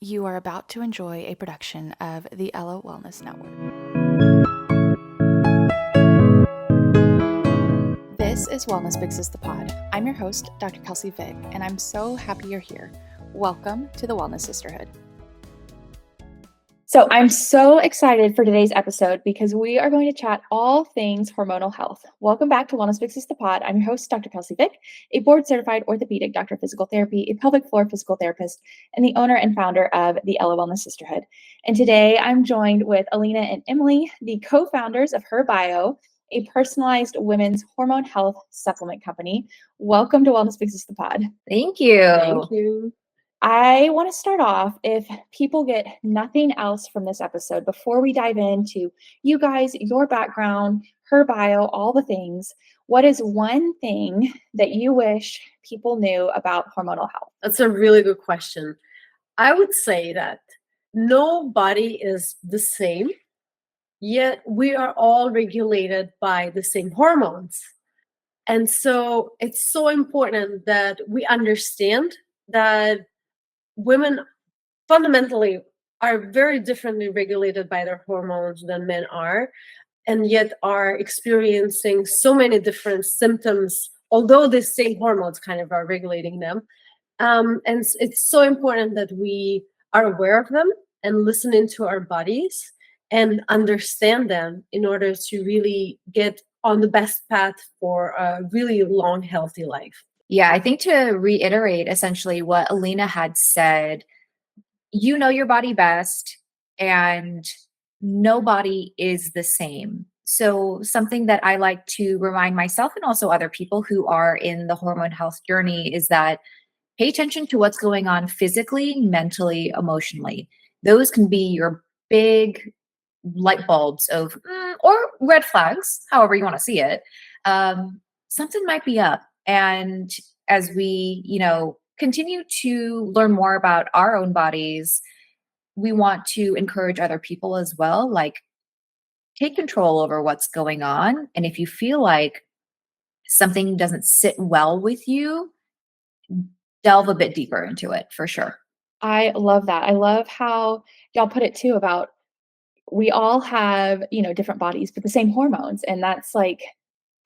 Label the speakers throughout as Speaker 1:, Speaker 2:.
Speaker 1: You are about to enjoy a production of the Ella Wellness Network. This is Wellness Fixes the Pod. I'm your host, Dr. Kelsey Vick, and I'm so happy you're here. Welcome to the Wellness Sisterhood. So I'm so excited for today's episode because we are going to chat all things hormonal health. Welcome back to Wellness Fixes the Pod. I'm your host, Dr. Kelsey Vick, a board-certified orthopedic doctor of physical therapy, a pelvic floor physical therapist, and the owner and founder of the Ella Wellness Sisterhood. And today I'm joined with Ellina and Emily, the co-founders of HerBio, a personalized women's hormone health supplement company. Welcome to Wellness Fixes the Pod.
Speaker 2: Thank you.
Speaker 3: Thank you.
Speaker 1: I want to start off, if people get nothing else from this episode, before we dive into you guys, your background, HerBio, all the things, what is one thing that you wish people knew about hormonal health?
Speaker 3: That's a really good question. I would say that no body is the same, yet we are all regulated by the same hormones. And so it's so important that we understand that women fundamentally are very differently regulated by their hormones than men are, and yet are experiencing so many different symptoms, although the same hormones kind of are regulating them. And it's so important that we are aware of them and listen into our bodies and understand them in order to really get on the best path for a really long, healthy life.
Speaker 2: Yeah, I think to reiterate essentially what Ellina had said, you know your body best, and nobody is the same. So something that I like to remind myself and also other people who are in the hormone health journey is that pay attention to what's going on physically, mentally, emotionally. Those can be your big light bulbs of or red flags, however you want to see it. Something might be up. And as we, continue to learn more about our own bodies, we want to encourage other people as well. Like, take control over what's going on. And if you feel like something doesn't sit well with you, delve a bit deeper into it for sure.
Speaker 1: I love that. I love how y'all put it too about we all have, different bodies, but the same hormones. And that's like,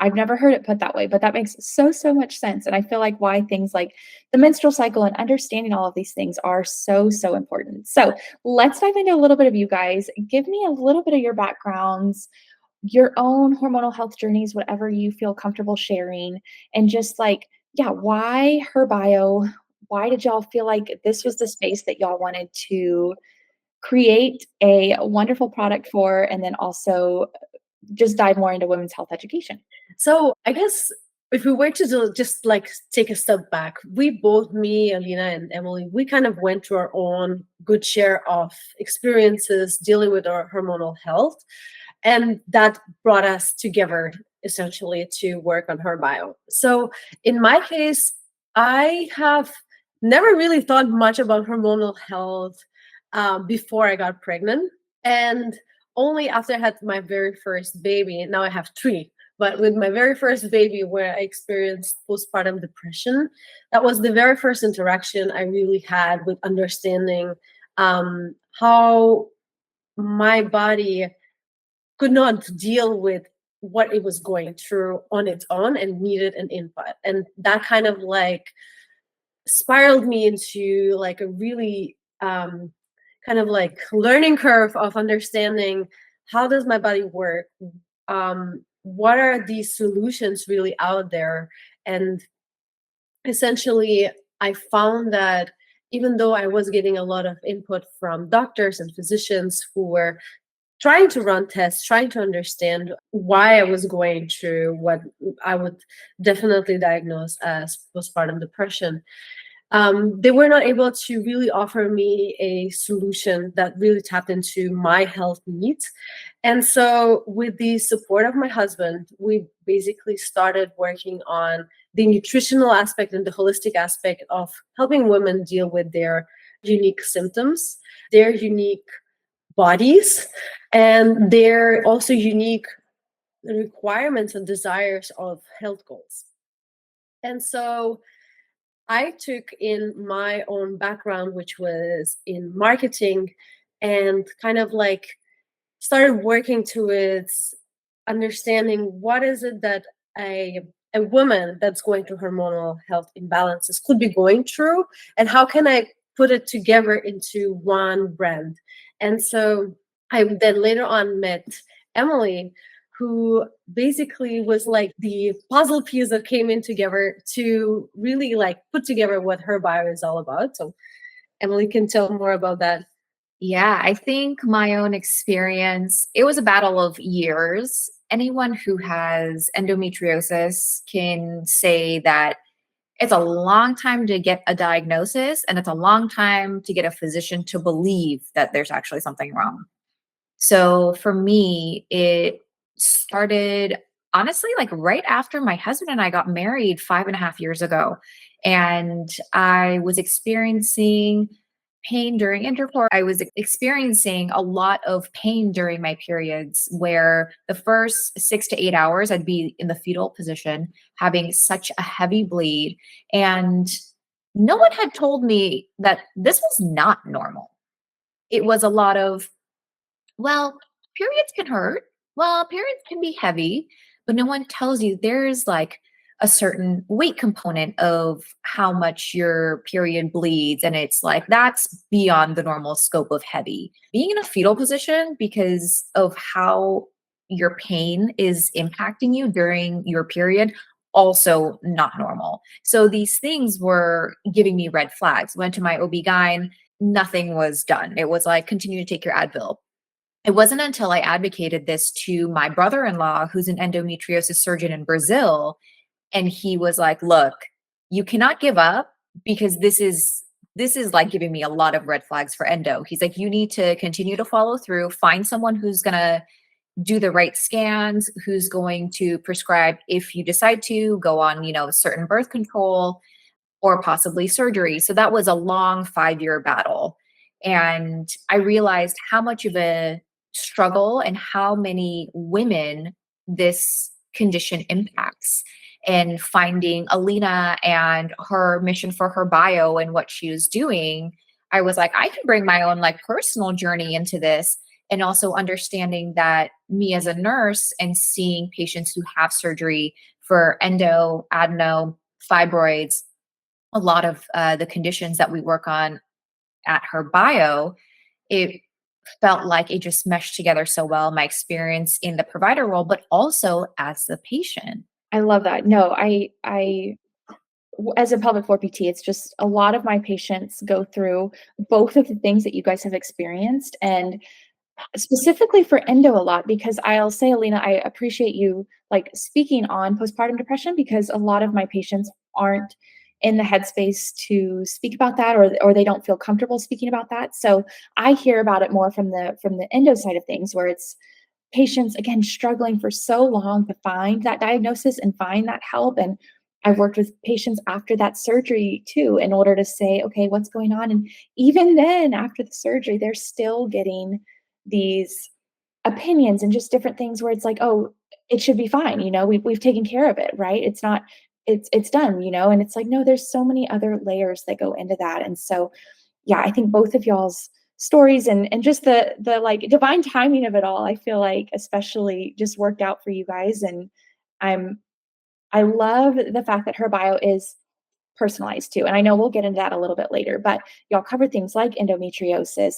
Speaker 1: I've never heard it put that way, but that makes so much sense. And I feel like why things like the menstrual cycle and understanding all of these things are so important. So let's dive into a little bit of you guys. Give me a little bit of your backgrounds, your own hormonal health journeys, whatever you feel comfortable sharing. And just like, yeah, why HerBio? Why did y'all feel like this was the space that y'all wanted to create a wonderful product for, and then also just dive more into women's health education?
Speaker 3: So I guess if we were to just like take a step back, we both, me, Ellina, and Emily, we kind of went through our own good share of experiences dealing with our hormonal health. And that brought us together essentially to work on HerBio. So in my case, I have never really thought much about hormonal health before I got pregnant. And only after I had my very first baby, now I have three, but with my very first baby where I experienced postpartum depression, that was the very first interaction I really had with understanding how my body could not deal with what it was going through on its own and needed an input. And that kind of like spiraled me into like a really kind of like learning curve of understanding how does my body work, what are these solutions really out there. And essentially I found that even though I was getting a lot of input from doctors and physicians who were trying to run tests, trying to understand why I was going through what I would definitely diagnose as postpartum depression, they were not able to really offer me a solution that really tapped into my health needs. And so with the support of my husband, we basically started working on the nutritional aspect and the holistic aspect of helping women deal with their unique symptoms, their unique bodies, and their also unique requirements and desires of health goals. And so I took in my own background, which was in marketing, and kind of like started working towards understanding what is it that a a woman that's going through hormonal health imbalances could be going through, and how can I put it together into one brand. And so I then later on met Emily, who basically was like the puzzle piece that came in together to really like put together what her bio is all about. So Emily can tell more about that.
Speaker 2: Yeah, I think my own experience, it was a battle of years. Anyone who has endometriosis can say that it's a long time to get a diagnosis and it's a long time to get a physician to believe that there's actually something wrong. So for me, it started honestly like right after my husband and I got married 5.5 years ago. And I was experiencing pain during intercourse. I was experiencing a lot of pain during my periods where the first 6 to 8 hours I'd be in the fetal position, having such a heavy bleed. And no one had told me that this was not normal. It was a lot of, well, periods can hurt. Well, periods can be heavy, but no one tells you there's like a certain weight component of how much your period bleeds. And it's like that's beyond the normal scope of heavy. Being in a fetal position because of how your pain is impacting you during your period, also not normal. So these things were giving me red flags. Went to my OB-GYN, nothing was done. It was like, continue to take your Advil. It wasn't until I advocated this to my brother-in-law, who's an endometriosis surgeon in Brazil, and he was like, "Look, you cannot give up because this is like giving me a lot of red flags for endo." He's like, "You need to continue to follow through, find someone who's going to do the right scans, who's going to prescribe if you decide to go on, certain birth control or possibly surgery." So that was a long 5-year battle. And I realized how much of a struggle and how many women this condition impacts. And finding Ellina and her mission for her bio and what she was doing, I was like, I can bring my own like personal journey into this. And also understanding that me as a nurse and seeing patients who have surgery for endo, adeno, fibroids, a lot of the conditions that we work on at her bio, it felt like it just meshed together so well. My experience in the provider role, but also as the patient.
Speaker 1: I love that. No, as a pelvic floor PT, it's just a lot of my patients go through both of the things that you guys have experienced, and specifically for endo a lot, because I'll say, Alina, I appreciate you like speaking on postpartum depression because a lot of my patients aren't in the headspace to speak about that, or they don't feel comfortable speaking about that. So I hear about it more from the endo side of things, where it's patients again struggling for so long to find that diagnosis and find that help. And I've worked with patients after that surgery too, in order to say, okay, what's going on? And even then, after the surgery, they're still getting these opinions and just different things where it's like, oh, it should be fine, we've taken care of it, right? It's not, it's done, and it's like, no, there's so many other layers that go into that. And so yeah, I think both of y'all's stories and just the like divine timing of it all, I feel like especially just worked out for you guys. And I'm I love the fact that her bio is personalized too. And I know we'll get into that a little bit later, but y'all cover things like endometriosis,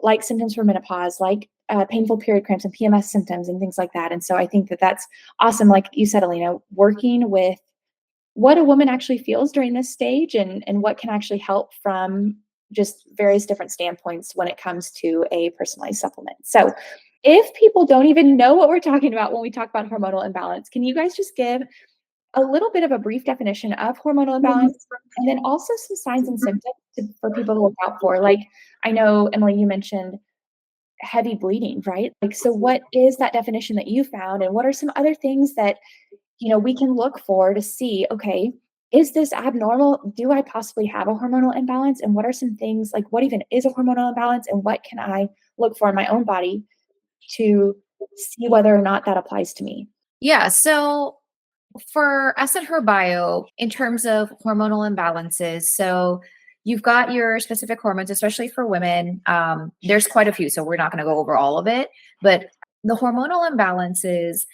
Speaker 1: like symptoms for menopause, like painful period cramps and PMS symptoms and things like that. And so I think that that's awesome. Like you said, Alina, working with what a woman actually feels during this stage, and what can actually help from just various different standpoints when it comes to a personalized supplement. So if people don't even know what we're talking about when we talk about hormonal imbalance, can you guys just give a little bit of a brief definition of hormonal imbalance, and then also some signs and symptoms for people to look out for? Like, I know, Emily, you mentioned heavy bleeding, right? Like, so what is that definition that you found? And what are some other things that, we can look for to see, okay, is this abnormal? Do I possibly have a hormonal imbalance? And what are some things like what even is a hormonal imbalance? And what can I look for in my own body to see whether or not that applies to me?
Speaker 2: Yeah. So For us at HerBio, in terms of hormonal imbalances, so you've got your specific hormones, especially for women. There's quite a few, so we're not going to go over all of it. But the hormonal imbalances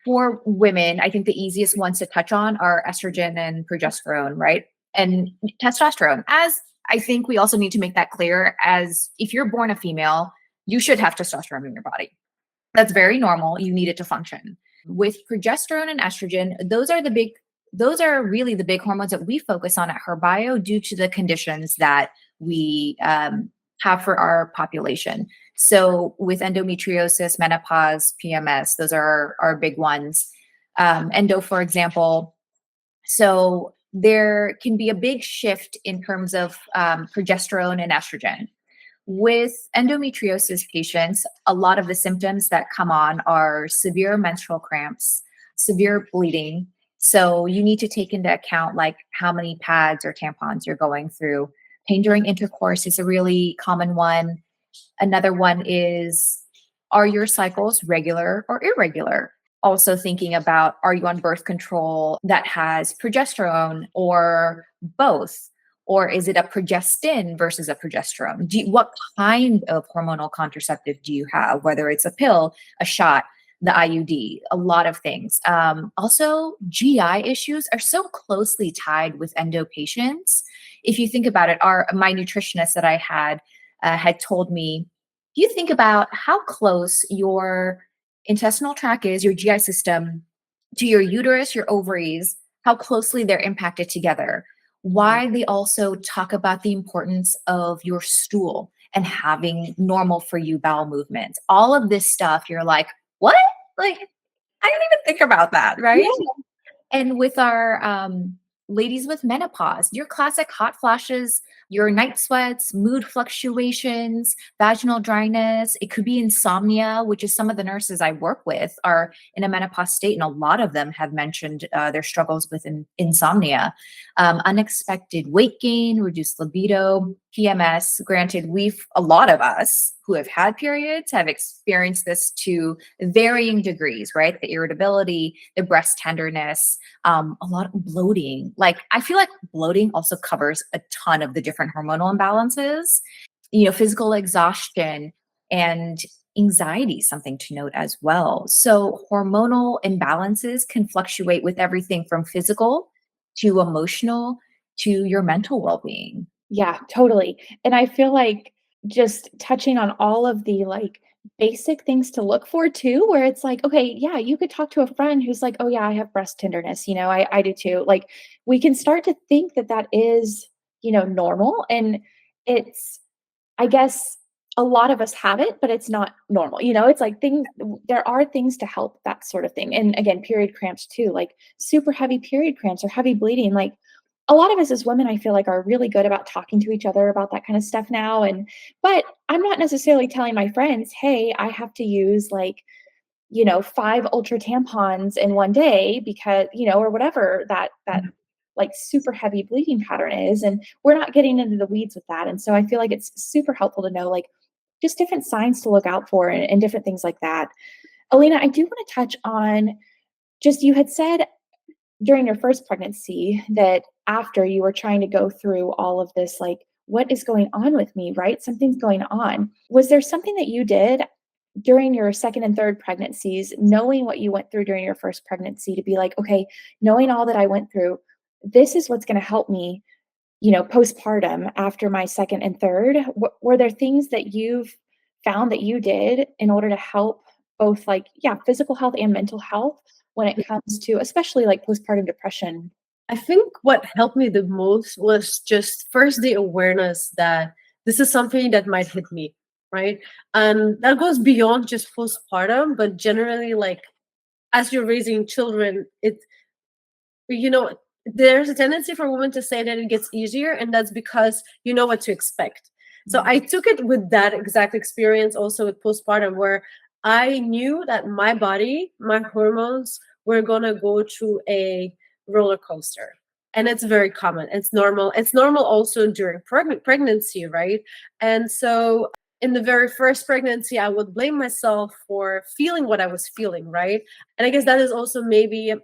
Speaker 2: for women, I think the easiest ones to touch on are estrogen and progesterone, right? And testosterone. As I think we also need to make that clear, as if you're born a female, you should have testosterone in your body. That's very normal. You need it to function. With progesterone and estrogen, those are really the big hormones that we focus on at HerBio due to the conditions that we have for our population. So with endometriosis, menopause, PMS, those are our big ones. Endo, for example. So there can be a big shift in terms of progesterone and estrogen. With endometriosis patients, a lot of the symptoms that come on are severe menstrual cramps, severe bleeding. So you need to take into account like how many pads or tampons you're going through. Pain during intercourse is a really common one. Another one is, are your cycles regular or irregular? Also thinking about, are you on birth control that has progesterone or both? Or is it a progestin versus a progesterone? What kind of hormonal contraceptive do you have? Whether it's a pill, a shot, the IUD, a lot of things. Also, GI issues are so closely tied with endo patients. If you think about it, my nutritionist that I had told me, you think about how close your intestinal tract is, your GI system, to your uterus, your ovaries, how closely they're impacted together. Why they also talk about the importance of your stool and having normal for you bowel movements. All of this stuff, you're like, what? Like, I didn't even think about that, right?
Speaker 1: Yeah.
Speaker 2: And with our ladies with menopause, your classic hot flashes, your night sweats, mood fluctuations, vaginal dryness. It could be insomnia, which is some of the nurses I work with are in a menopause state, and a lot of them have mentioned their struggles with insomnia. Unexpected weight gain, reduced libido, PMS. Granted, a lot of us who have had periods have experienced this to varying degrees, right? The irritability, the breast tenderness, a lot of bloating. Like, I feel like bloating also covers a ton of the different hormonal imbalances, physical exhaustion and anxiety, something to note as well. So hormonal imbalances can fluctuate with everything from physical to emotional to your mental well-being.
Speaker 1: Yeah, totally. And I feel like just touching on all of the like basic things to look for too, where it's like, okay, yeah, you could talk to a friend who's like, oh yeah, I have breast tenderness. I do too. Like we can start to think that that is, normal. And it's, I guess a lot of us have it, but it's not normal. It's like there are things to help that sort of thing. And again, period cramps too, like super heavy period cramps or heavy bleeding. Like a lot of us as women, I feel like are really good about talking to each other about that kind of stuff now. But I'm not necessarily telling my friends, hey, I have to use like, 5 ultra tampons in one day because, or whatever that like super heavy bleeding pattern is. And we're not getting into the weeds with that. And so I feel like it's super helpful to know like just different signs to look out for and different things like that. Alina, I do want to touch on just you had said during your first pregnancy that after you were trying to go through all of this, like, what is going on with me, right? Something's going on. Was there something that you did during your second and third pregnancies, knowing what you went through during your first pregnancy, to be like, okay, knowing all that I went through, this is what's going to help me, postpartum after my second and third? Were there things that you've found that you did in order to help both, like, yeah, physical health and mental health when it comes to especially like postpartum depression?
Speaker 3: I think what helped me the most was just first the awareness that this is something that might hit me, right? And that goes beyond just postpartum, but generally, like as you're raising children, you know, there's a tendency for women to say that it gets easier, and that's because you know what to expect. So I took it with that exact experience also with postpartum, where I knew that my body, my hormones were gonna go through a roller coaster. And it's very common. It's normal. It's normal also during pregnancy, right? And so in the very first pregnancy, I would blame myself for feeling what I was feeling, right? And I guess that is also maybe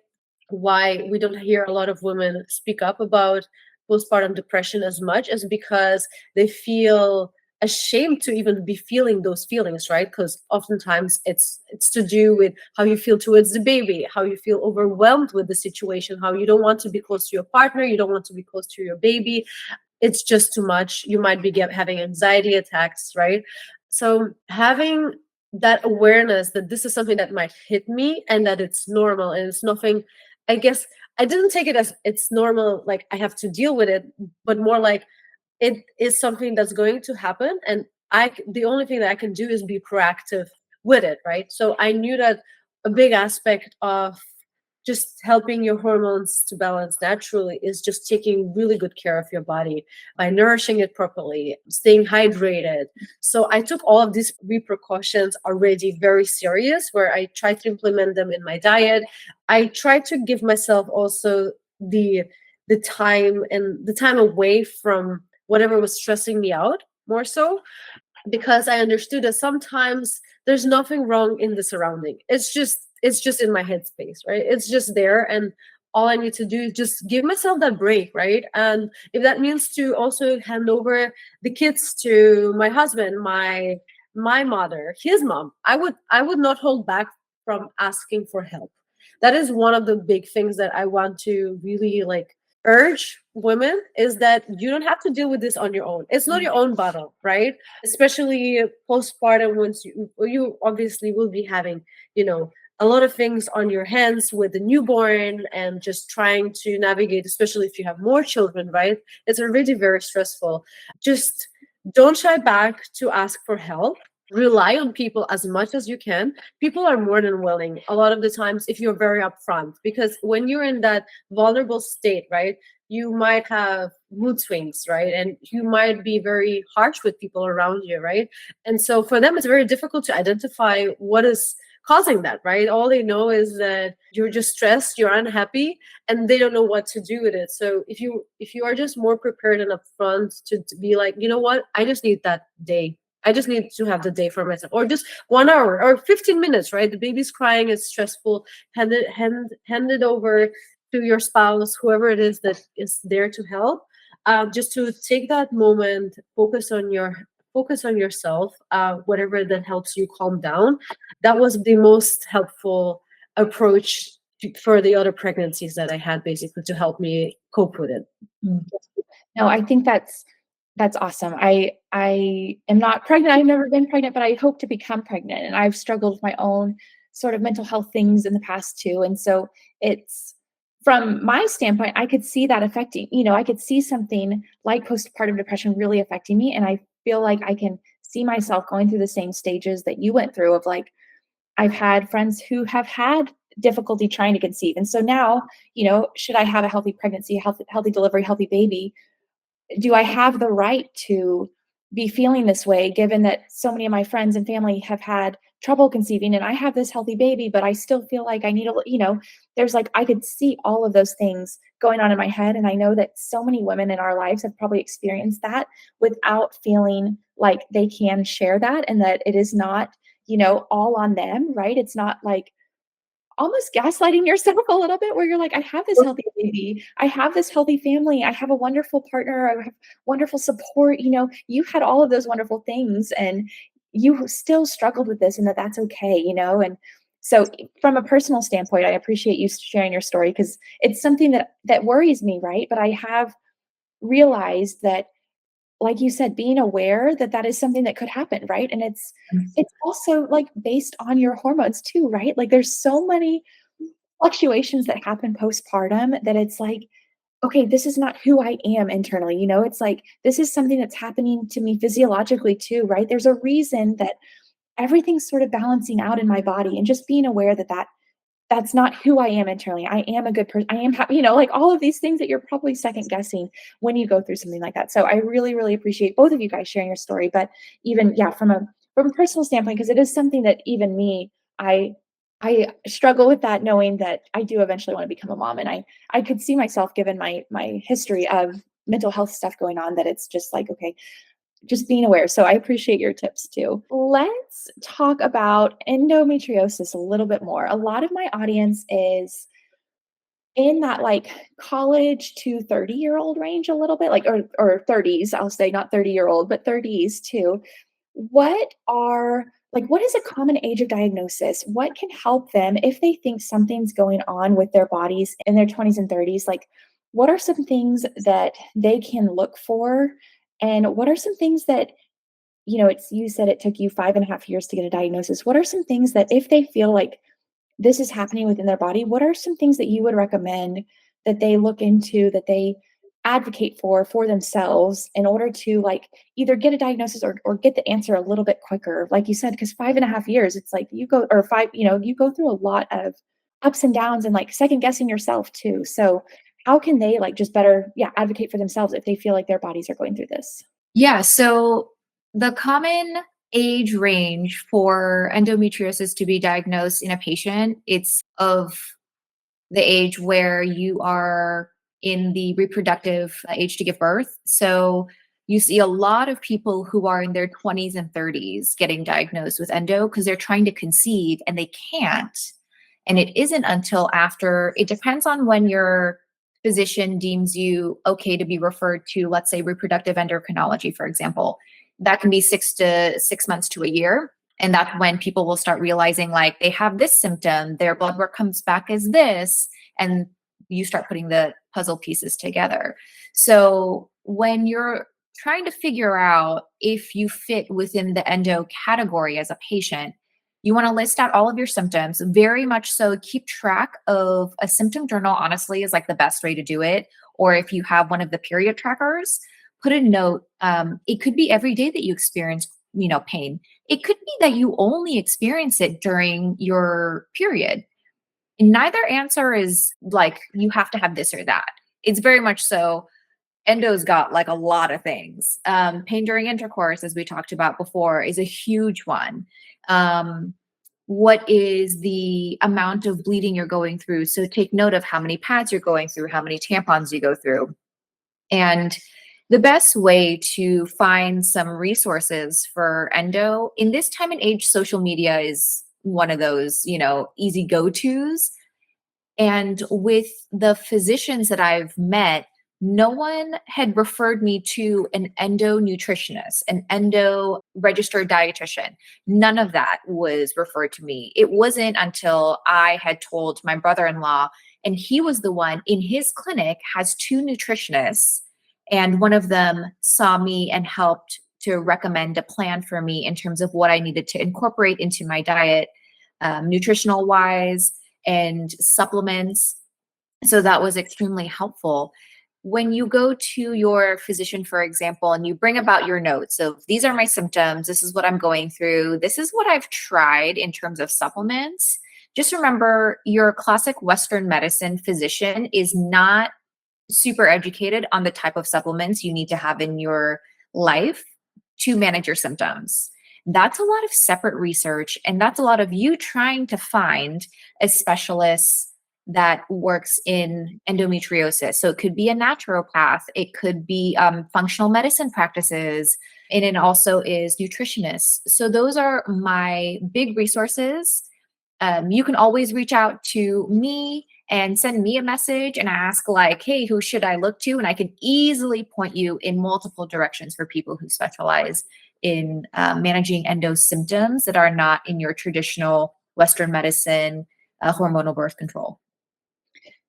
Speaker 3: why we don't hear a lot of women speak up about postpartum depression as much, is because they feel ashamed to even be feeling those feelings, right? Because oftentimes it's to do with how you feel towards the baby, how you feel overwhelmed with the situation, how you don't want to be close to your partner, you don't want to be close to your baby. It's just too much. You might be having anxiety attacks, right? So having that awareness that this is something that might hit me and that it's normal and it's nothing, I guess I didn't take it as it's normal, like I have to deal with it, but more like it is something that's going to happen, and the only thing that I can do is be proactive with it, right? So I knew that a big aspect of just helping your hormones to balance naturally is just taking really good care of your body by nourishing it properly, staying hydrated. So I took all of these precautions already very serious, where I tried to implement them in my diet. I tried to give myself also the time and the time away from whatever was stressing me out more so, because I understood that sometimes there's nothing wrong in the surrounding. It's just in my headspace, right? It's just there, and all I need to do is just give myself that break, right? And if that means to also hand over the kids to my husband, my mother, his mom, I would not hold back from asking for help. That is one of the big things that I want to really like urge women, is that you don't have to deal with this on your own. It's not your own battle, right? Especially postpartum, once you obviously will be having, you know, a lot of things on your hands with the newborn and just trying to navigate, especially if you have more children, right? It's already very stressful. Just don't shy back to ask for help. Rely on people as much as you can. People are more than willing a lot of the times if you're very upfront, because when you're in that vulnerable state, right, you might have mood swings, right, and you might be very harsh with people around you, right? And so for them it's very difficult to identify what is causing that, right? All they know is that you're just stressed, you're unhappy, and they don't know what to do with it. So if you are just more prepared and upfront to be like, you know what, I just need that day, I just need to have the day for myself, or just 1 hour or 15 minutes, right? The baby's crying, it's stressful. Hand it over to your spouse, whoever it is that is there to help. Just to take that moment, focus on yourself, whatever that helps you calm down. That was the most helpful approach for the other pregnancies that I had, basically to help me cope with it.
Speaker 1: Mm. No, I think that's awesome. I am not pregnant. I've never been pregnant, but I hope to become pregnant. And I've struggled with my own sort of mental health things in the past too. And so it's from my standpoint, I could see that affecting, I could see something like postpartum depression really affecting me. And I feel like I can see myself going through the same stages that you went through of like, I've had friends who have had difficulty trying to conceive. And so now, should I have a healthy pregnancy, healthy delivery, healthy baby? Do I have the right to be feeling this way given that so many of my friends and family have had trouble conceiving and I have this healthy baby, but I still feel like I need there's like, I could see all of those things going on in my head. And I know that so many women in our lives have probably experienced that without feeling like they can share that and that it is not, all on them, right? It's not like, almost gaslighting yourself a little bit where you're like, I have this healthy baby. I have this healthy family. I have a wonderful partner. I have wonderful support. You had all of those wonderful things and you still struggled with this and that's okay. And so from a personal standpoint, I appreciate you sharing your story because it's something that worries me, right? But I have realized that, like you said, being aware that that is something that could happen, right? And it's also like based on your hormones too, right? Like there's so many fluctuations that happen postpartum that it's like, okay, this is not who I am internally, it's like this is something that's happening to me physiologically too, right? There's a reason that everything's sort of balancing out in my body and just being aware that that's not who I am internally. I am a good person. I am happy, like all of these things that you're probably second guessing when you go through something like that. So I really, really appreciate both of you guys sharing your story, but even, yeah, from a personal standpoint, because it is something that even me, I struggle with that, knowing that I do eventually want to become a mom. And I could see myself, given my history of mental health stuff going on, that it's just like, okay, just being aware. So I appreciate your tips too. Let's talk about endometriosis a little bit more. A lot of my audience is in that like college to 30-year-old range a little bit, like or 30s, I'll say not 30-year-old, but 30s too. What is a common age of diagnosis? What can help them if they think something's going on with their bodies in their 20s and 30s? Like, what are some things that they can look for? And what are some things that, you said it took you 5.5 years to get a diagnosis. What are some things that if they feel like this is happening within their body, what are some things that you would recommend that they look into, that they advocate for themselves in order to like either get a diagnosis or get the answer a little bit quicker? Like you said, because 5.5 years, it's like you go, or five, you go through a lot of ups and downs and like second guessing yourself too. So how can they like just better, yeah, advocate for themselves if they feel like their bodies are going through this?
Speaker 2: Yeah, so the common age range for endometriosis to be diagnosed in a patient, it's of the age where you are in the reproductive age to give birth. So you see a lot of people who are in their 20s and 30s getting diagnosed with endo because they're trying to conceive and they can't. And it isn't until after, it depends on when your physician deems you okay to be referred to, let's say, reproductive endocrinology, for example. That can be 6 months to a year. And that's when people will start realizing like they have this symptom, their blood work comes back as this, and you start putting the puzzle pieces together. So when you're trying to figure out if you fit within the endo category as a patient, you want to list out all of your symptoms, very much so. Keep track of a symptom journal, honestly, is like the best way to do it. Or if you have one of the period trackers, put a note. It could be every day that you experience, pain. It could be that you only experience it during your period. And neither answer is like you have to have this or that. It's very much so. Endo's got like a lot of things. Pain during intercourse, as we talked about before, is a huge one. What is the amount of bleeding you're going through? So take note of how many pads you're going through, how many tampons you go through. And the best way to find some resources for endo in this time and age, social media is one of those, easy go-tos. And with the physicians that I've met, no one had referred me to an endo nutritionist, an endo registered dietitian. None of that was referred to me. It wasn't until I had told my brother-in-law, and he was the one in his clinic, has two nutritionists, and one of them saw me and helped to recommend a plan for me in terms of what I needed to incorporate into my diet, nutritional wise and supplements. So that was extremely helpful. When you go to your physician, for example, and you bring about your notes of these are my symptoms, this is what I'm going through, this is what I've tried in terms of supplements, just remember your classic Western medicine physician is not super educated on the type of supplements you need to have in your life to manage your symptoms. That's a lot of separate research, and that's a lot of you trying to find a specialist that works in endometriosis. So it could be a naturopath, it could be functional medicine practices, and it also is nutritionists. So those are my big resources. You can always reach out to me and send me a message and ask like, hey, who should I look to? And I can easily point you in multiple directions for people who specialize in managing endo symptoms that are not in your traditional Western medicine hormonal birth control.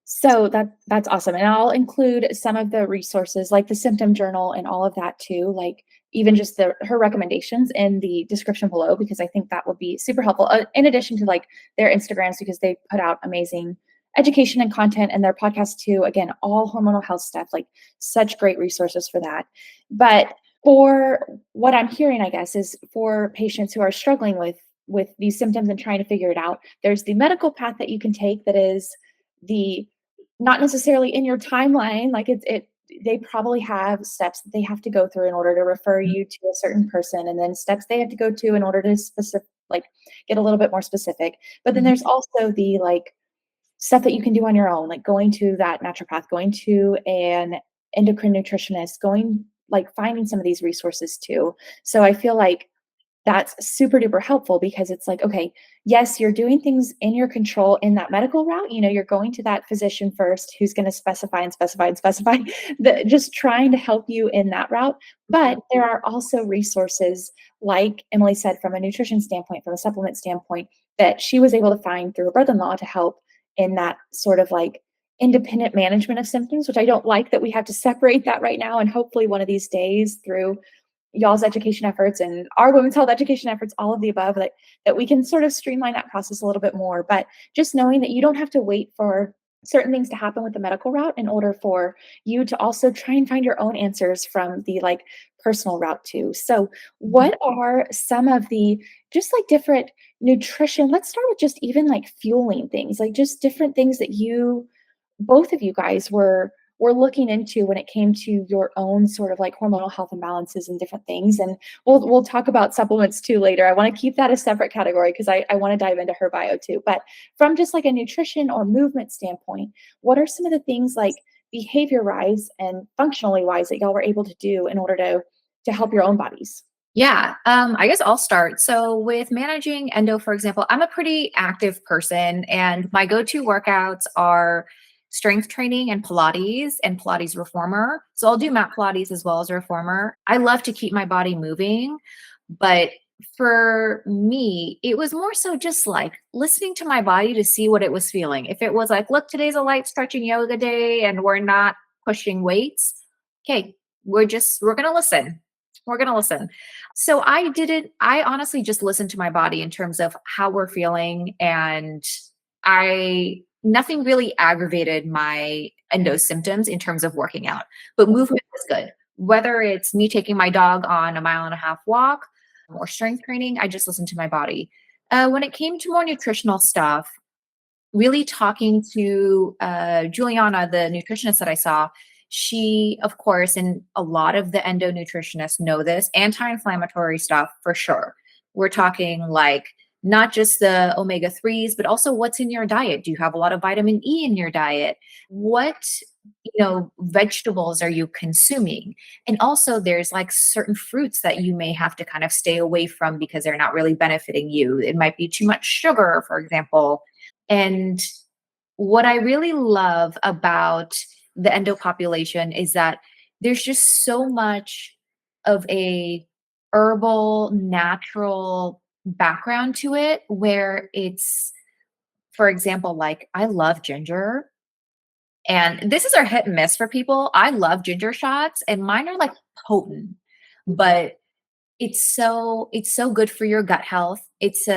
Speaker 1: So that's awesome. And I'll include some of the resources like the symptom journal and all of that too, like even just her recommendations in the description below, because I think that would be super helpful. In addition to like their Instagrams, because they put out amazing education and content, and their podcast too. Again, all hormonal health stuff, like such great resources for that. But for what I'm hearing, I guess, is for patients who are struggling with these symptoms and trying to figure it out, there's the medical path that you can take that is the not necessarily in your timeline, like they probably have steps that they have to go through in order to refer you to a certain person, and then steps they have to go to in order to like get a little bit more specific. But then there's also the like stuff that you can do on your own, like going to that naturopath, going to an endocrine nutritionist, going like finding some of these resources too. So I feel like that's super duper helpful because it's like, okay, yes, you're doing things in your control in that medical route. You're going to that physician first who's going to specify and specify and specify, just trying to help you in that route. But there are also resources, like Emily said, from a nutrition standpoint, from a supplement standpoint, that she was able to find through her brother-in-law to help in that sort of like independent management of symptoms, which I don't like that we have to separate that right now. And hopefully one of these days, through y'all's education efforts and our women's health education efforts, all of the above, that we can sort of streamline that process a little bit more. But just knowing that you don't have to wait for certain things to happen with the medical route in order for you to also try and find your own answers from the like personal route too. So what are some of the just like different nutrition? Let's start with just even like fueling things, like just different things that you both of you guys were looking into when it came to your own sort of like hormonal health imbalances and different things. And we'll talk about supplements too later. I want to keep that a separate category because I want to dive into her bio too. But from just like a nutrition or movement standpoint, what are some of the things like behavior wise and functionally wise that y'all were able to do in order to help your own bodies?
Speaker 2: Yeah, I guess I'll start. So with managing endo, for example, I'm a pretty active person and my go-to workouts are strength training and Pilates reformer. So I'll do mat Pilates as well as reformer. I love to keep my body moving, but for me, it was more so just like listening to my body to see what it was feeling. If it was like, look, today's a light stretching yoga day and we're not pushing weights, okay, we're going to listen. We're going to listen. So I honestly just listened to my body in terms of how we're feeling. And nothing really aggravated my endo symptoms in terms of working out, but movement was good. Whether it's me taking my dog on a 1.5 mile walk or strength training, I just listened to my body. When it came to more nutritional stuff, really talking to Juliana, the nutritionist that I saw, she, of course, and a lot of the endo nutritionists know this, anti-inflammatory stuff for sure. We're talking like not just the omega-3s, but also what's in your diet. Do you have a lot of vitamin E in your diet? What, vegetables are you consuming? And also there's like certain fruits that you may have to kind of stay away from because they're not really benefiting you. It might be too much sugar, for example. And what I really love about the endo population is that there's just so much of a herbal, natural background to it where it's, for example, like I love ginger. And this is our hit and miss for people. I love ginger shots and mine are like potent, but it's so good for your gut health. It's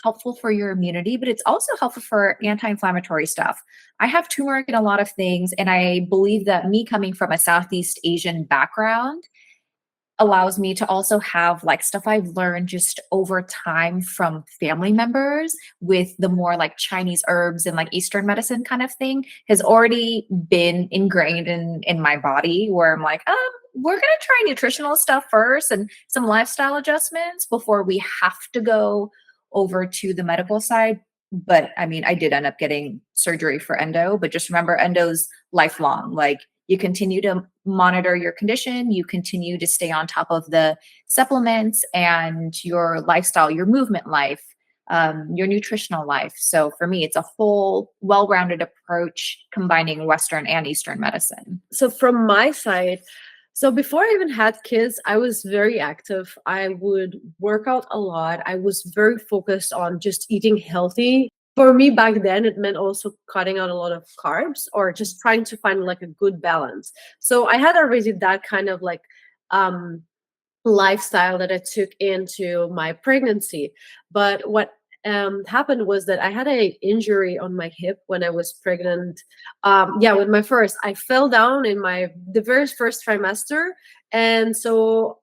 Speaker 2: helpful for your immunity, but it's also helpful for anti-inflammatory stuff. I have turmeric in a lot of things, and I believe that me coming from a Southeast Asian background allows me to also have like stuff I've learned just over time from family members with the more like Chinese herbs and like Eastern medicine kind of thing has already been ingrained in my body where I'm like, we're going to try nutritional stuff first and some lifestyle adjustments before we have to go over to the medical side. But I mean, I did end up getting surgery for endo, but just remember endo's lifelong. Like you continue to monitor your condition, you continue to stay on top of the supplements and your lifestyle, your movement life, your nutritional life. So for me, it's a whole well-rounded approach combining Western and Eastern medicine.
Speaker 3: So from my side, so before I even had kids, I was very active. I would work out a lot. I was very focused on just eating healthy. For me back then, it meant also cutting out a lot of carbs or just trying to find like a good balance. So I had already that kind of like lifestyle that I took into my pregnancy. But what happened was that I had an injury on my hip when I was pregnant. With my first, I fell down in the very first trimester, and so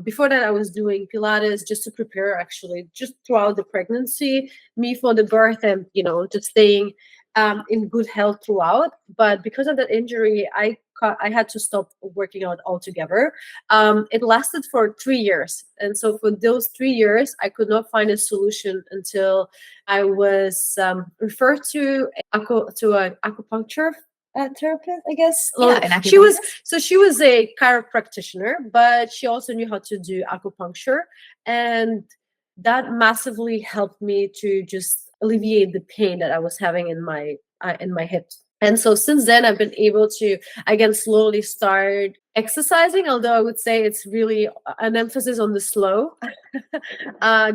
Speaker 3: before that, I was doing Pilates just to prepare, actually, just throughout the pregnancy, me for the birth, and just staying in good health throughout. But because of that injury, I had to stop working out altogether. It lasted for 3 years. And so for those 3 years, I could not find a solution until I was referred to an acupuncture therapist, I guess.
Speaker 2: Yeah,
Speaker 3: Well,
Speaker 2: an
Speaker 3: she was
Speaker 2: acupuncturist.
Speaker 3: she was a chiropractor, but she also knew how to do acupuncture, and that massively helped me to just alleviate the pain that I was having in my hips. And so since then, I've been able to again slowly start exercising. Although I would say it's really an emphasis on the slow,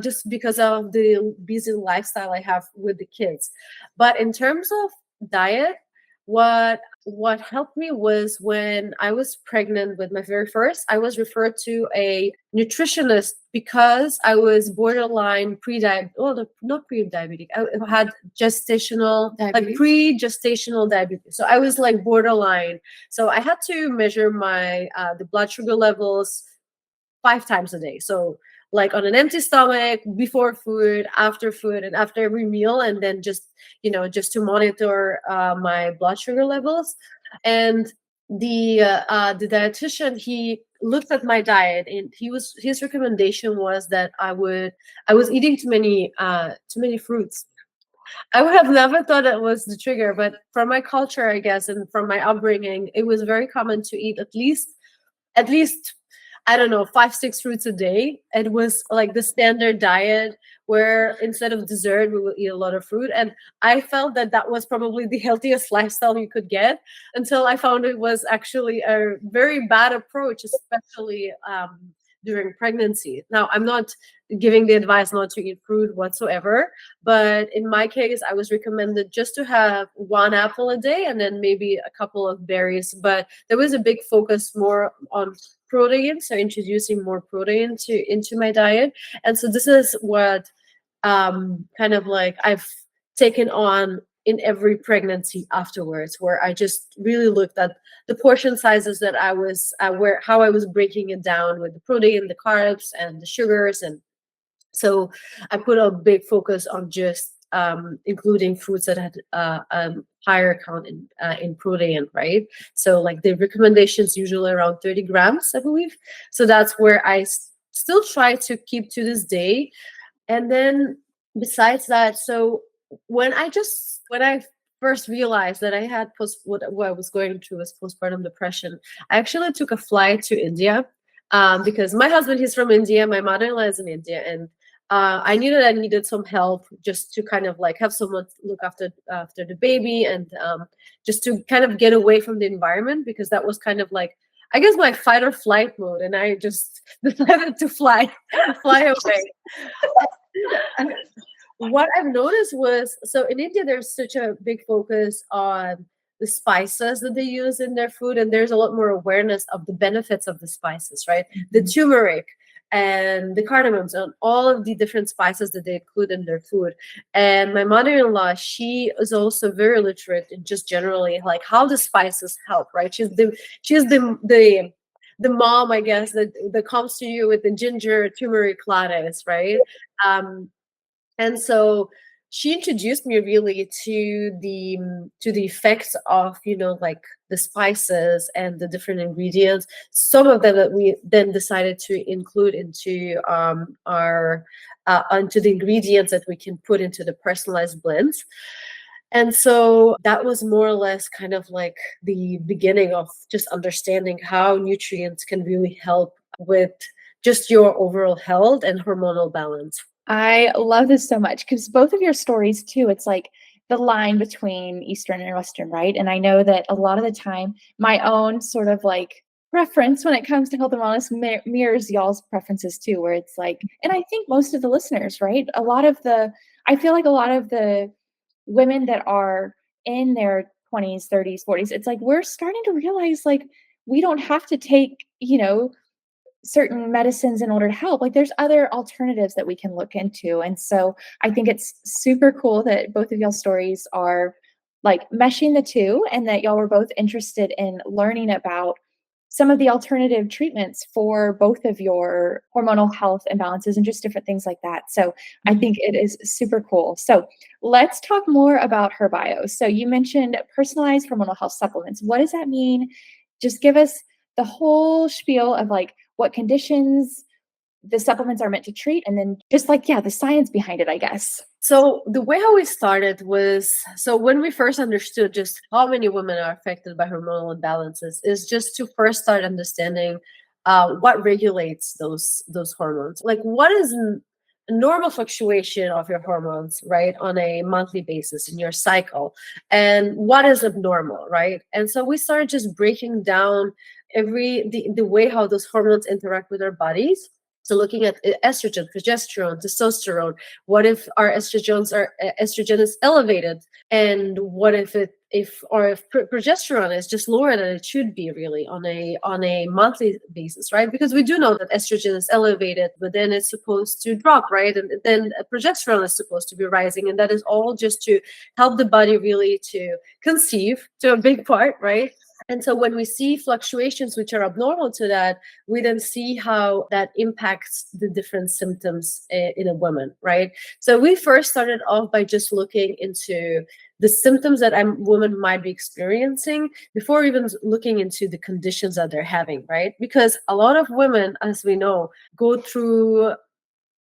Speaker 3: just because of the busy lifestyle I have with the kids. But in terms of diet, what helped me was when I was pregnant with my very first, I was referred to a nutritionist because I was borderline pre-diabetic. Well, not pre-diabetic. I had gestational, like
Speaker 2: Diabetes?
Speaker 3: pre-gestational diabetes. So I was like borderline. So I had to measure my the blood sugar levels 5 times a day. So like on an empty stomach, before food, and after every meal, and then just just to monitor my blood sugar levels. And the dietitian, he looked at my diet, and his recommendation was that I was eating too many fruits. I would have never thought it was the trigger, but from my culture, I guess, and from my upbringing, it was very common to eat at least I don't know, 5, 6 fruits a day. It was like the standard diet where instead of dessert, we will eat a lot of fruit. And I felt that that was probably the healthiest lifestyle you could get until I found it was actually a very bad approach, especially during pregnancy. Now, I'm not giving the advice not to eat fruit whatsoever, but in my case, I was recommended just to have 1 apple a day and then maybe a couple of berries. But there was a big focus more on protein, so introducing more protein into my diet. And so this is what kind of like I've taken on in every pregnancy afterwards, where I just really looked at the portion sizes that I was where how I was breaking it down with the protein, the carbs, and the sugars. And so I put a big focus on just including foods that had higher count in protein, right? So like the recommendations usually around 30 grams, I believe. So that's where I still try to keep to this day. And then besides that, so when I first realized that I had what I was going through was postpartum depression, I actually took a flight to India because my husband, he's from India, my mother-in-law is in India, and I knew that I needed some help just to kind of like have someone look after the baby, and just to kind of get away from the environment, because that was kind of like, I guess, my fight or flight mode, and I just decided to fly away. And what I've noticed was, so in India, there's such a big focus on the spices that they use in their food, and there's a lot more awareness of the benefits of the spices, right? The turmeric and the cardamoms and all of the different spices that they include in their food. And my mother-in-law, she is also very literate in just generally like how the spices help, right? She's the mom, I guess, that comes to you with the ginger turmeric lattes, right? And so she introduced me really to the effects of like the spices and the different ingredients. Some of them that we then decided to include into our onto the ingredients that we can put into the personalized blends. And so that was more or less kind of like the beginning of just understanding how nutrients can really help with just your overall health and hormonal balance.
Speaker 1: I love this so much because both of your stories too, it's like the line between Eastern and Western, right? And I know that a lot of the time, my own sort of like preference when it comes to health and wellness mirrors y'all's preferences too, where it's like, and I think most of the listeners, right? I feel like a lot of the women that are in their 20s, 30s, 40s, it's like we're starting to realize like we don't have to take, certain medicines in order to help. Like there's other alternatives that we can look into. And so I think it's super cool that both of y'all's stories are like meshing the two, and that y'all were both interested in learning about some of the alternative treatments for both of your hormonal health imbalances and just different things like that. So I think it is super cool. So let's talk more about her bio. So you mentioned personalized hormonal health supplements. What does that mean? Just give us the whole spiel of like what conditions the supplements are meant to treat, and then just like, yeah, the science behind it, I guess.
Speaker 3: So the way how we started was, so when we first understood just how many women are affected by hormonal imbalances, is just to first start understanding what regulates those hormones. Like, what is a normal fluctuation of your hormones, right, on a monthly basis in your cycle, and what is abnormal, right? And so we started just breaking down the way how those hormones interact with our bodies. So looking at estrogen, progesterone, testosterone. What if our estrogen is elevated, and what if progesterone is just lower than it should be, really, on a monthly basis, right? Because we do know that estrogen is elevated, but then it's supposed to drop, right? And then progesterone is supposed to be rising, and that is all just to help the body really to conceive, to a big part, right? And so when we see fluctuations which are abnormal to that, we then see how that impacts the different symptoms in a woman, right? So we first started off by just looking into the symptoms that a woman might be experiencing before even looking into the conditions that they're having, right? Because a lot of women, as we know, go through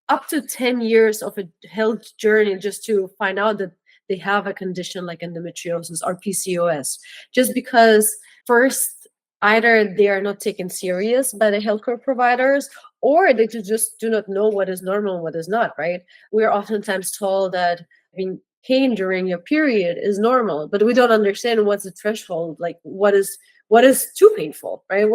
Speaker 3: up to 10 years of a health journey just to find out that they have a condition like endometriosis or PCOS, just because first, either they are not taken serious by the healthcare providers, or they just do not know what is normal and what is not, right? We're oftentimes told that having pain during your period is normal, but we don't understand what's the threshold, like what is too painful, right?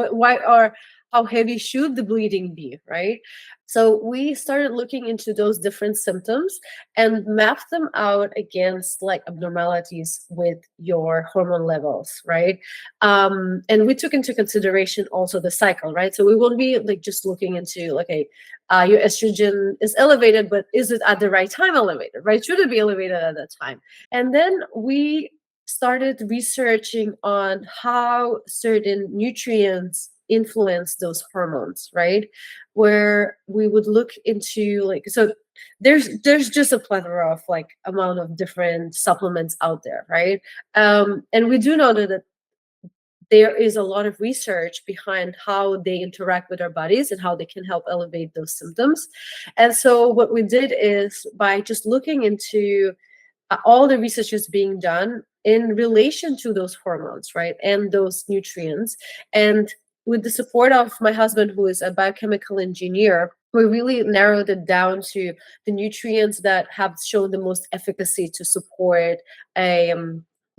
Speaker 3: How heavy should the bleeding be, right? So we started looking into those different symptoms and mapped them out against like abnormalities with your hormone levels, right? And we took into consideration also the cycle, right? So we won't be like just looking into like your estrogen is elevated, but is it at the right time elevated, right? Should it be elevated at that time? And then we started researching on how certain nutrients influence those hormones, right? Where we would look into like, so there's just a plethora of like amount of different supplements out there, right? And we do know that there is a lot of research behind how they interact with our bodies and how they can help elevate those symptoms. And so what we did is, by just looking into all the research is being done in relation to those hormones, right, and those nutrients, and with the support of my husband, who is a biochemical engineer, we really narrowed it down to the nutrients that have shown the most efficacy to support a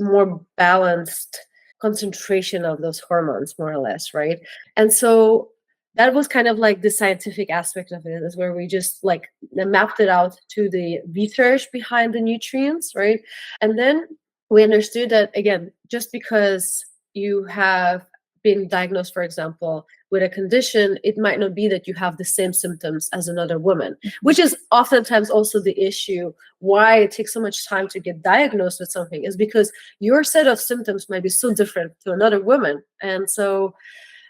Speaker 3: more balanced concentration of those hormones, more or less, right? And so that was kind of like the scientific aspect of it, is where we just like mapped it out to the research behind the nutrients, right? And then we understood that, again, just because you have been diagnosed, for example, with a condition, it might not be that you have the same symptoms as another woman, which is oftentimes also the issue why it takes so much time to get diagnosed with something, is because your set of symptoms might be so different to another woman. And so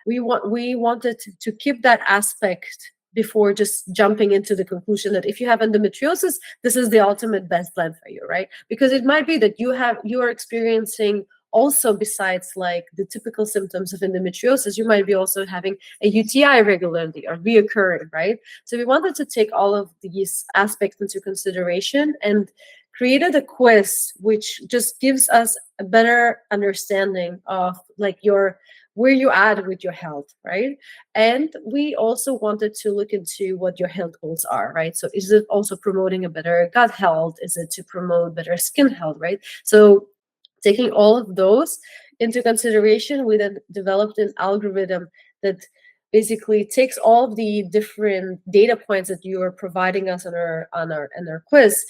Speaker 3: we wanted to keep that aspect before just jumping into the conclusion that if you have endometriosis, this is the ultimate best plan for you, right? Because it might be that you are experiencing also, besides like the typical symptoms of endometriosis, you might be also having a UTI regularly or reoccurring, right? So we wanted to take all of these aspects into consideration and created a quiz which just gives us a better understanding of like where you at with your health, right? And we also wanted to look into what your health goals are, right? So is it also promoting a better gut health? Is it to promote better skin health, right? So taking all of those into consideration, we then developed an algorithm that basically takes all of the different data points that you are providing us on our quiz,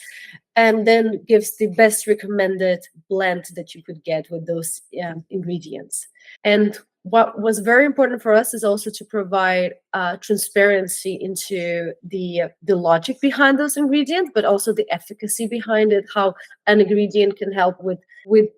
Speaker 3: and then gives the best recommended blend that you could get with those ingredients. And what was very important for us is also to provide transparency into the logic behind those ingredients, but also the efficacy behind it, how an ingredient can help with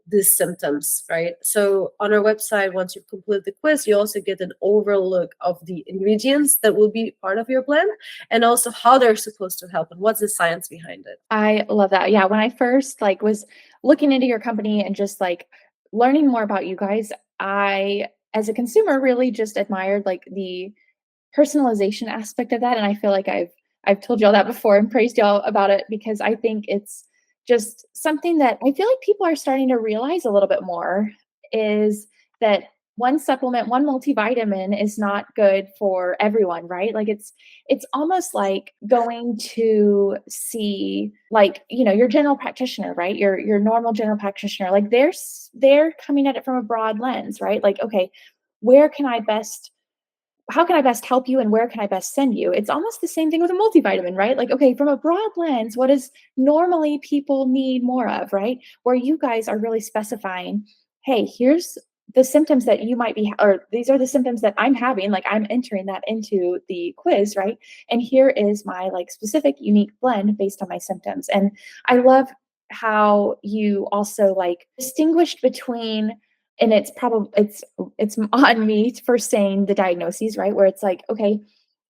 Speaker 3: these symptoms, right? So on our website, once you complete the quiz, you also get an overlook of the ingredients that will be part of your blend, and also how they're supposed to help and what's the science behind it.
Speaker 1: I love that. Yeah, when I first like was looking into your company and just like learning more about you guys, I, as a consumer, really just admired like the personalization aspect of that. And I feel like I've told y'all that before and praised y'all about it because I think it's just something that I feel like people are starting to realize a little bit more is that one supplement, one multivitamin is not good for everyone, right? Like it's almost like going to see like, your general practitioner, right? Your normal general practitioner. Like they're coming at it from a broad lens, right? Like, okay, where can I best how can I best help you and where can I best send you? It's almost the same thing with a multivitamin, right? Like, okay, from a broad lens, what does normally people need more of, right? Where you guys are really specifying, hey, here's the symptoms that you might be, or these are the symptoms that I'm having. Like, I'm entering that into the quiz, right? And here is my like specific, unique blend based on my symptoms. And I love how you also like distinguished between and it's on me for saying the diagnoses, right? Where it's like, okay,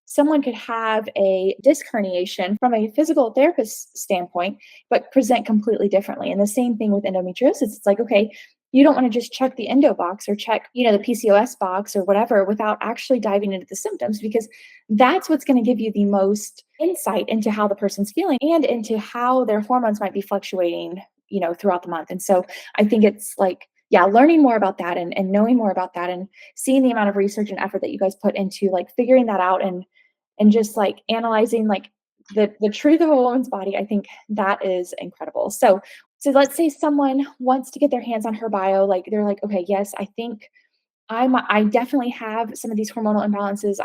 Speaker 1: someone could have a disc herniation from a physical therapist standpoint, but present completely differently. And the same thing with endometriosis. It's like, okay, you don't want to just check the endo box or check, the PCOS box or whatever without actually diving into the symptoms, because that's what's going to give you the most insight into how the person's feeling and into how their hormones might be fluctuating, throughout the month. And so I think it's like, yeah, learning more about that and knowing more about that and seeing the amount of research and effort that you guys put into like figuring that out and just like analyzing like the truth of a woman's body, I think that is incredible. So let's say someone wants to get their hands on her bio, like they're like, okay, yes, I think I definitely have some of these hormonal imbalances.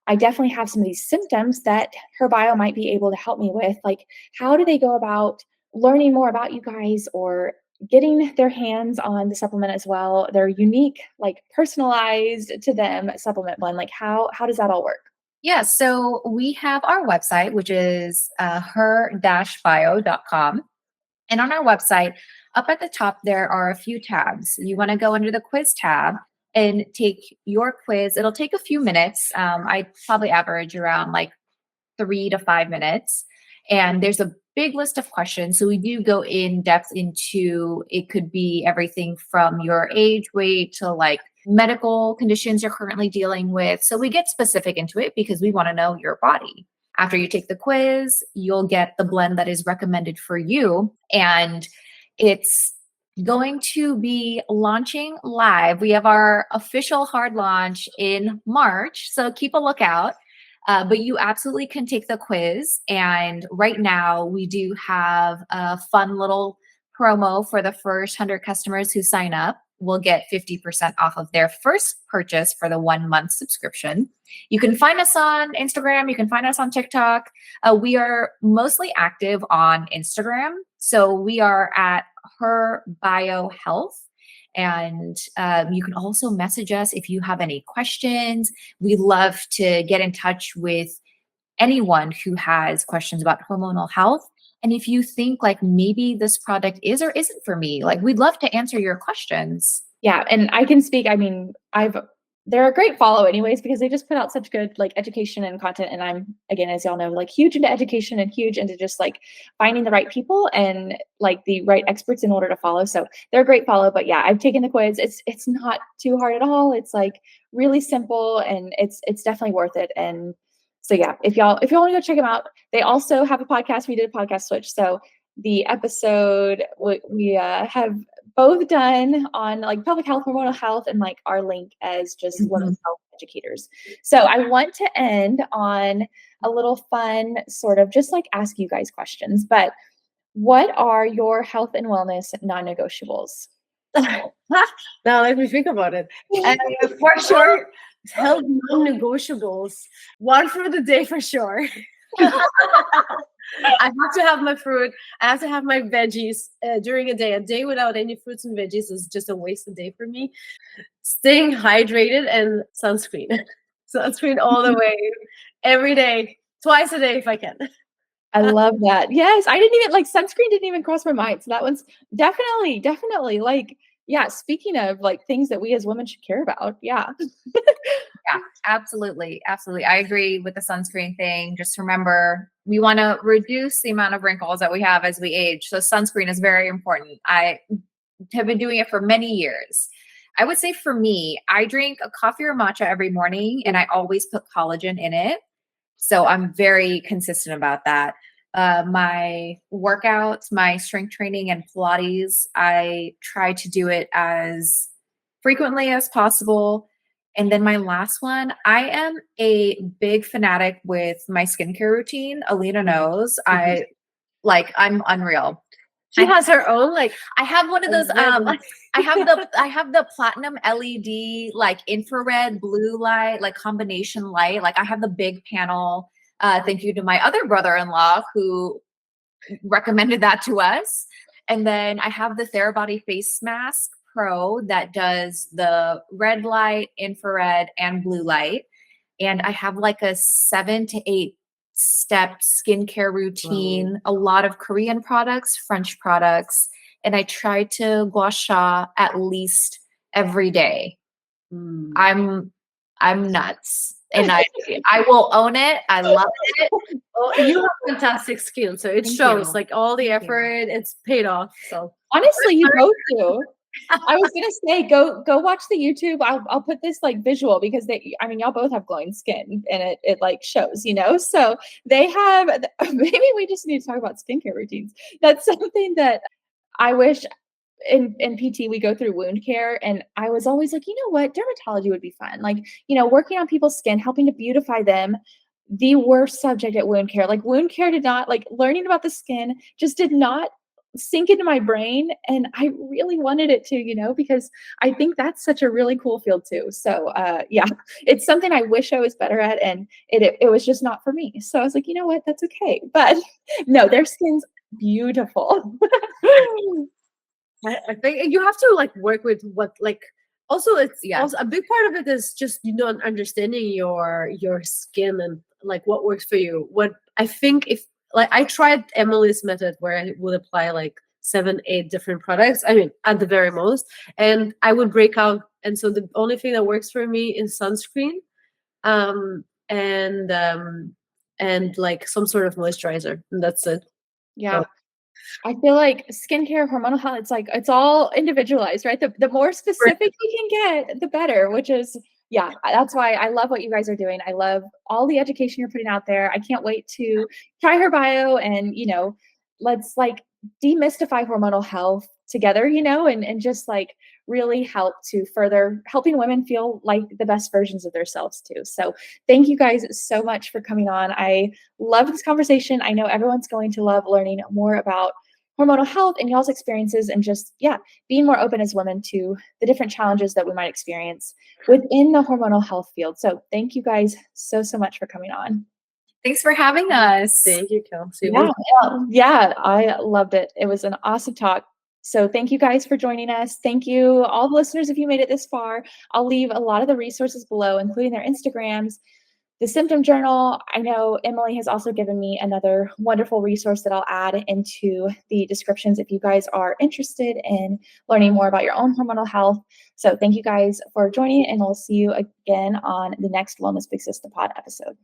Speaker 1: I definitely have some of these symptoms that her bio might be able to help me with. Like, how do they go about learning more about you guys or getting their hands on the supplement as well? Their unique, like personalized to them supplement blend. Like, how does that all work?
Speaker 2: Yeah, so we have our website, which is her-bio.com. And on our website, up at the top, there are a few tabs. You want to go under the quiz tab and take your quiz. It'll take a few minutes. I probably average around like 3 to 5 minutes. And there's a big list of questions. So we do go in depth into it could be everything from your age, weight to like medical conditions you're currently dealing with. So we get specific into it because we want to know your body. After you take the quiz, you'll get the blend that is recommended for you. And it's going to be launching live. We have our official hard launch in March. So keep a lookout. But you absolutely can take the quiz. And right now, we do have a fun little promo for the first 100 customers who sign up. Will get 50% off of their first purchase for the 1 month subscription. You can find us on Instagram. You can find us on TikTok. We are mostly active on Instagram. So we are at Her Bio Health. And you can also message us if you have any questions. We love to get in touch with anyone who has questions about hormonal health. And if you think like maybe this product is or isn't for me, like we'd love to answer your questions.
Speaker 1: Yeah, and I can speak. I mean, they're a great follow anyways because they just put out such good like education and content. And I'm, again, as y'all know, like huge into education and huge into just like finding the right people and like the right experts in order to follow. So they're a great follow. But yeah, I've taken the quiz. It's not too hard at all. It's like really simple and it's definitely worth it. And so yeah, if y'all want to go check them out, they also have a podcast. We did a podcast switch. So the episode we have both done on like public health, hormonal health, and like our link as just women's health educators. So I want to end on a little fun sort of just like ask you guys questions, but what are your health and wellness non-negotiables?
Speaker 3: Now let me think about it. For sure, health non-negotiables. One for the day for sure. I have to have my fruit. I have to have my veggies during a day. A day without any fruits and veggies is just a wasted day for me. Staying hydrated and sunscreen. Sunscreen all the way, every day, twice a day if I can.
Speaker 1: I love that. Yes, I didn't even like sunscreen didn't even cross my mind. So that one's definitely like, yeah, speaking of like things that we as women should care about. Yeah.
Speaker 2: Yeah, absolutely. Absolutely. I agree with the sunscreen thing. Just remember, we want to reduce the amount of wrinkles that we have as we age. So sunscreen is very important. I have been doing it for many years. I would say for me, I drink a coffee or matcha every morning and I always put collagen in it. So I'm very consistent about that. My workouts, my strength training and Pilates, I try to do it as frequently as possible. And then my last one, I am a big fanatic with my skincare routine. Alina knows. I'm unreal.
Speaker 3: She has her own like
Speaker 2: I have one of those I have the platinum LED like infrared blue light, like combination light. Like I have the big panel. Thank you to my other brother-in-law who recommended that to us. And then I have the Therabody Face Mask Pro that does the red light, infrared, and blue light. And I have like a 7 to 8 step skincare routine, a lot of Korean products, French products, and I try to gua sha at least every day. I'm nuts. And I will own it. I love it.
Speaker 3: Oh, you have fantastic skin, so it
Speaker 2: Thank
Speaker 3: shows
Speaker 2: you.
Speaker 3: like all the
Speaker 2: Thank you.
Speaker 3: effort, it's paid off. So
Speaker 1: Honestly, you both do. I was gonna say, go watch the YouTube. I'll put this like visual because y'all both have glowing skin and it like shows, you know. So they have. Maybe we just need to talk about skincare routines. That's something that I wish in PT we go through wound care, and I was always like, you know what, dermatology would be fun. Like, you know, working on people's skin, helping to beautify them. The worst subject at wound care. Like wound care did not like learning about the skin just did not sink into my brain, and I really wanted it to, you know, because I think that's such a really cool field too. So yeah, it's something I wish I was better at, and it was just not for me. So I was like, you know what, that's okay. But no, their skin's beautiful.
Speaker 3: I think you have to like work with what like also it's
Speaker 2: Yeah.
Speaker 3: also a big part of it is just understanding your skin and like what works for you. What I think if like I tried Emily's method where I would apply like 7, 8 different products. I mean, at the very most, and I would break out. And so the only thing that works for me is sunscreen, um, and like some sort of moisturizer, and that's it.
Speaker 1: Yeah.
Speaker 3: So,
Speaker 1: I feel like skincare, hormonal health, it's like it's all individualized, right? The more specific you can get, the better, which is yeah, that's why I love what you guys are doing. I love all the education you're putting out there. I can't wait to try her bio and, you know, let's like demystify hormonal health together, you know, and just like really help to further helping women feel like the best versions of themselves too. So thank you guys so much for coming on. I love this conversation. I know everyone's going to love learning more about hormonal health and y'all's experiences and just, yeah, being more open as women to the different challenges that we might experience within the hormonal health field. So thank you guys so much for coming on.
Speaker 2: Thanks for having us.
Speaker 3: thank you, Kelsey.
Speaker 1: Yeah, I loved it. It was an awesome talk. So thank you guys for joining us. Thank you, all the listeners, if you made it this far. I'll leave a lot of the resources below, including their Instagrams, the Symptom Journal. I know Emily has also given me another wonderful resource that I'll add into the descriptions if you guys are interested in learning more about your own hormonal health. So thank you guys for joining, and we'll see you again on the next Wellness Big Sister Pod episode.